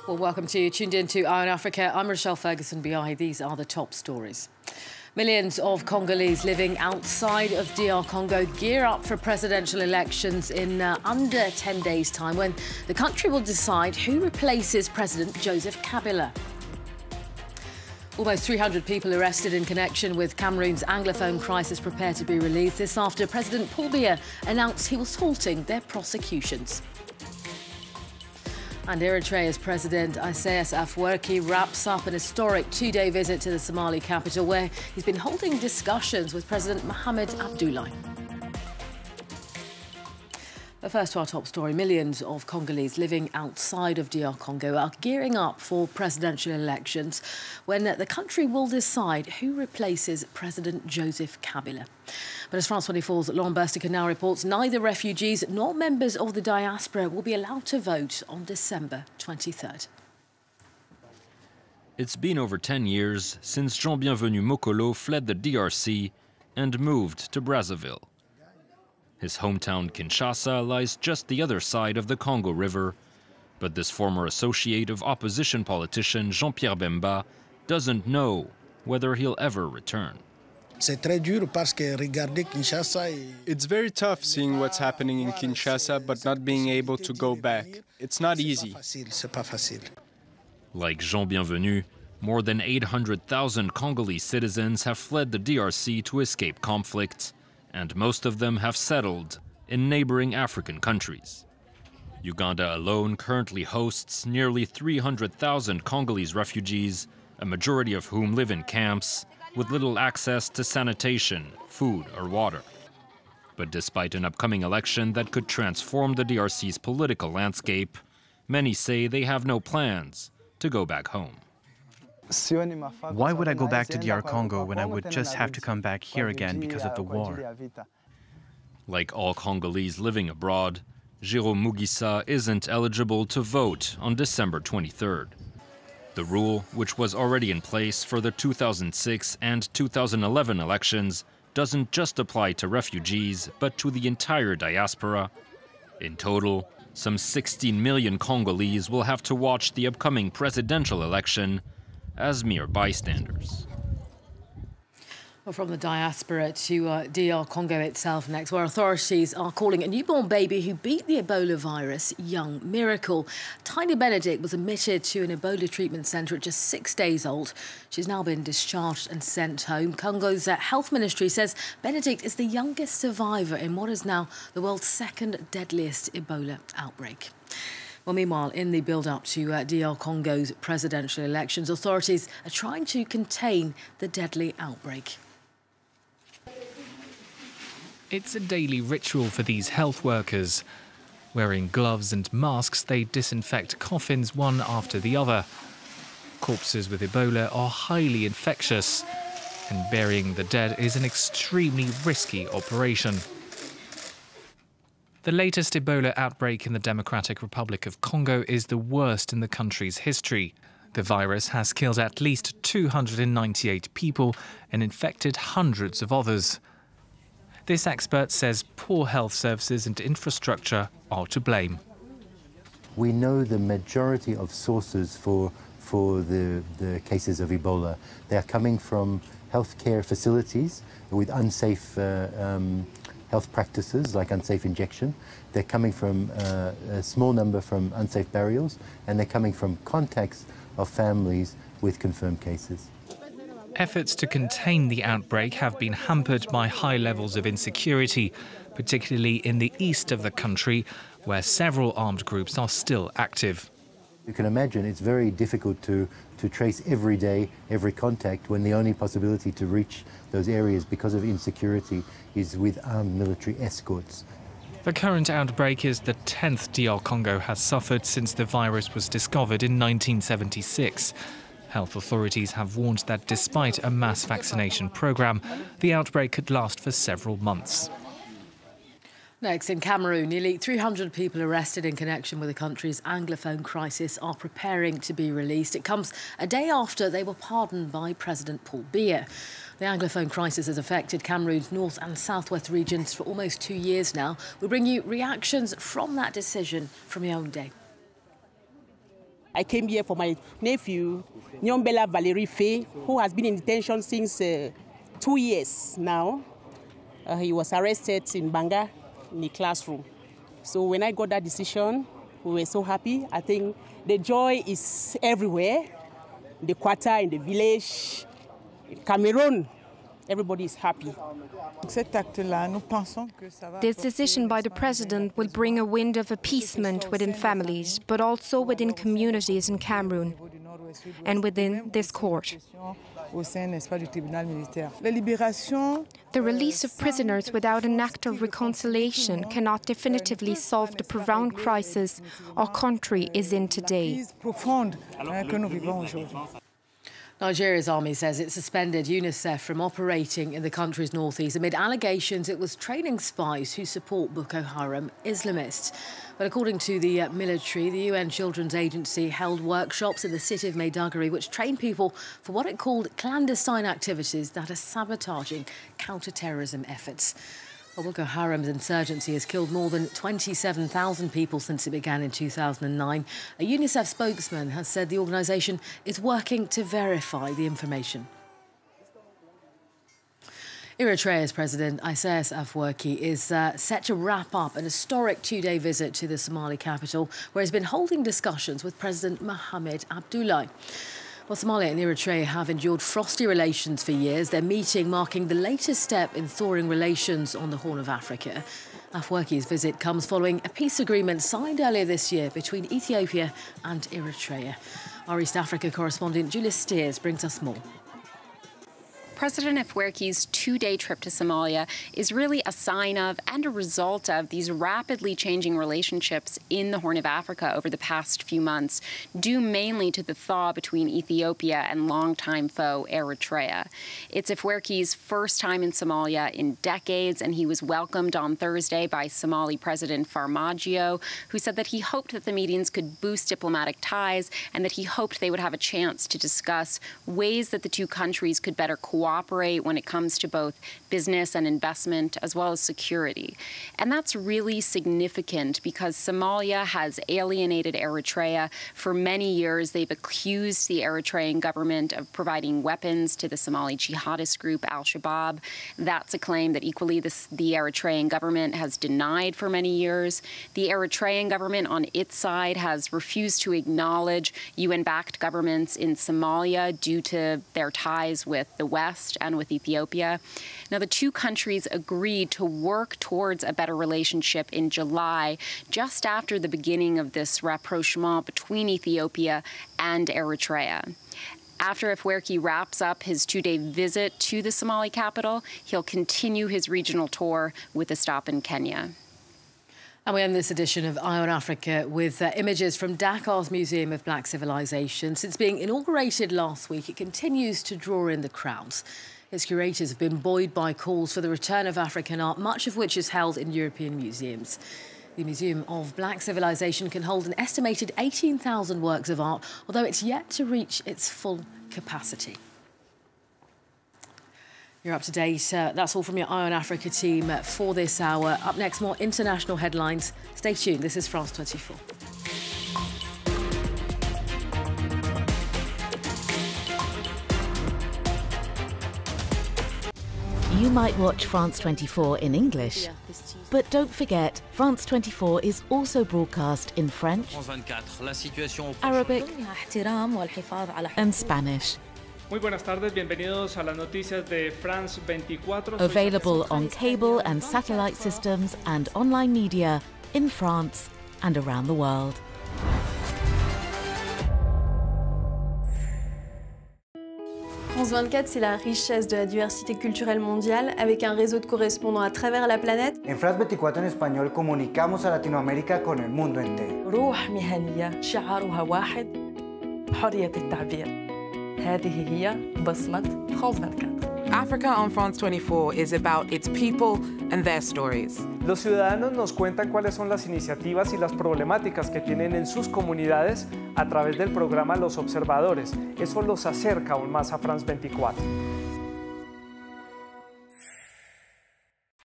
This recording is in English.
Well, welcome to you. Tuned in to Eye on Africa. I'm Rochelle Ferguson-Biahi. These are the top stories. Millions of Congolese living outside of DR Congo gear up for presidential elections in under 10 days' time, when the country will decide who replaces President Joseph Kabila. Almost 300 people arrested in connection with Cameroon's Anglophone crisis prepare to be released. This after President Paul Biya announced he was halting their prosecutions. And Eritrea's President Isaias Afwerki wraps up an historic two-day visit to the Somali capital, where he's been holding discussions with President Mohamed Abdullahi. But first to our top story. Millions of Congolese living outside of DR Congo are gearing up for presidential elections, when the country will decide who replaces President Joseph Kabila. But as France 24's Laurent Burstica now reports, neither refugees nor members of the diaspora will be allowed to vote on December 23rd. It's been over 10 years since Jean Bienvenu Mokolo fled the DRC and moved to Brazzaville. His hometown Kinshasa lies just the other side of the Congo River, but this former associate of opposition politician Jean-Pierre Bemba doesn't know whether he'll ever return. It's very tough seeing what's happening in Kinshasa but not being able to go back. It's not easy. Like Jean Bienvenu, more than 800,000 Congolese citizens have fled the DRC to escape conflict, and most of them have settled in neighboring African countries. Uganda alone currently hosts nearly 300,000 Congolese refugees, a majority of whom live in camps with little access to sanitation, food or water. But despite an upcoming election that could transform the DRC's political landscape, many say they have no plans to go back home. Why would I go back to DR Congo when I would just have to come back here again because of the war? Like all Congolese living abroad, Jérôme Mugisa isn't eligible to vote on December 23rd. The rule, which was already in place for the 2006 and 2011 elections, doesn't just apply to refugees, but to the entire diaspora. In total, some 16 million Congolese will have to watch the upcoming presidential election as mere bystanders. Well, from the diaspora to DR Congo itself next, where authorities are calling a newborn baby who beat the Ebola virus young miracle. Tiny Benedict was admitted to an Ebola treatment centre at just 6 days old. She's now been discharged and sent home. Congo's health ministry says Benedict is the youngest survivor in what is now the world's second deadliest Ebola outbreak. Well, meanwhile, in the build-up to DR Congo's presidential elections, authorities are trying to contain the deadly outbreak. It's a daily ritual for these health workers. Wearing gloves and masks, they disinfect coffins one after the other. Corpses with Ebola are highly infectious, and burying the dead is an extremely risky operation. The latest Ebola outbreak in the Democratic Republic of Congo is the worst in the country's history. The virus has killed at least 298 people and infected hundreds of others. This expert says poor health services and infrastructure are to blame. We know the majority of sources for the cases of Ebola. They are coming from healthcare facilities with unsafe health practices like unsafe injection. They're coming from a small number from unsafe burials, and they're coming from contacts of families with confirmed cases. Efforts to contain the outbreak have been hampered by high levels of insecurity, particularly in the east of the country, where several armed groups are still active. You can imagine it's very difficult to trace every day, every contact, when the only possibility to reach those areas because of insecurity is with armed military escorts. The current outbreak is the 10th DR Congo has suffered since the virus was discovered in 1976. Health authorities have warned that despite a mass vaccination program, the outbreak could last for several months. Next, in Cameroon, nearly 300 people arrested in connection with the country's Anglophone crisis are preparing to be released. It comes a day after they were pardoned by President Paul Biya. The Anglophone crisis has affected Cameroon's north and southwest regions for almost 2 years now. We'll bring you reactions from that decision from Yaoundé. I came here for my nephew, Nyombela Valerie Faye, who has been in detention since 2 years now. He was arrested in Banga in the classroom. So when I got that decision, we were so happy. I think the joy is everywhere. In the quarter, in the village, in Cameroon, everybody is happy. This decision by the president will bring a wind of appeasement within families, but also within communities in Cameroon and within this court. The release of prisoners without an act of reconciliation cannot definitively solve the profound crisis our country is in today. Nigeria's army says it suspended UNICEF from operating in the country's northeast amid allegations it was training spies who support Boko Haram Islamists. But according to the military, the UN Children's Agency held workshops in the city of Maiduguri which trained people for what it called clandestine activities that are sabotaging counter-terrorism efforts. Boko Haram's insurgency has killed more than 27,000 people since it began in 2009. A UNICEF spokesman has said the organisation is working to verify the information. Eritrea's President Isaias Afwerki is set to wrap up an historic two-day visit to the Somali capital, where he's been holding discussions with President Mohamed Abdullahi. Well, Somalia and Eritrea have endured frosty relations for years, their meeting marking the latest step in thawing relations on the Horn of Africa. Afwerki's visit comes following a peace agreement signed earlier this year between Ethiopia and Eritrea. Our East Africa correspondent Julia Steers brings us more. President Afwerki's two-day trip to Somalia is really a sign of and a result of these rapidly changing relationships in the Horn of Africa over the past few months, due mainly to the thaw between Ethiopia and longtime foe Eritrea. It's Afwerki's first time in Somalia in decades, and he was welcomed on Thursday by Somali President Farmajo, who said that he hoped that the meetings could boost diplomatic ties and that he hoped they would have a chance to discuss ways that the two countries could better cooperate when it comes to both business and investment, as well as security. And that's really significant because Somalia has alienated Eritrea. For many years, they've accused the Eritrean government of providing weapons to the Somali jihadist group Al-Shabaab. That's a claim that equally the Eritrean government has denied for many years. The Eritrean government, on its side, has refused to acknowledge UN-backed governments in Somalia due to their ties with the West and with Ethiopia. Now, the two countries agreed to work towards a better relationship in July, just after the beginning of this rapprochement between Ethiopia and Eritrea. After Afwerki wraps up his two-day visit to the Somali capital, he'll continue his regional tour with a stop in Kenya. And we end this edition of Eye on Africa with images from Dakar's Museum of Black Civilization. Since being inaugurated last week, it continues to draw in the crowds. Its curators have been buoyed by calls for the return of African art, much of which is held in European museums. The Museum of Black Civilization can hold an estimated 18,000 works of art, although it's yet to reach its full capacity. You're up to date. That's all from your Eye on Africa team for this hour. Up next, more international headlines. Stay tuned. This is France 24. You might watch France 24 in English, but don't forget, France 24 is also broadcast in French, Arabic, and Spanish. Muy buenas tardes, bienvenidos a las noticias de France 24. Available on cable and satellite systems and online media in France and around the world. France 24, c'est la richesse de la diversité culturelle mondiale avec un réseau de correspondants à travers la planète. En France 24 en español comunicamos a Latinoamérica con el mundo entero. روح مهنية شعارها واحد حرية التعبير. هذه هي بصمة France 24. Africa on France 24 is about its people and their stories. Los ciudadanos nos cuentan cuáles son las iniciativas y las problemáticas que tienen en sus comunidades a través del programa Los Observadores. Eso los acerca aún más a France 24.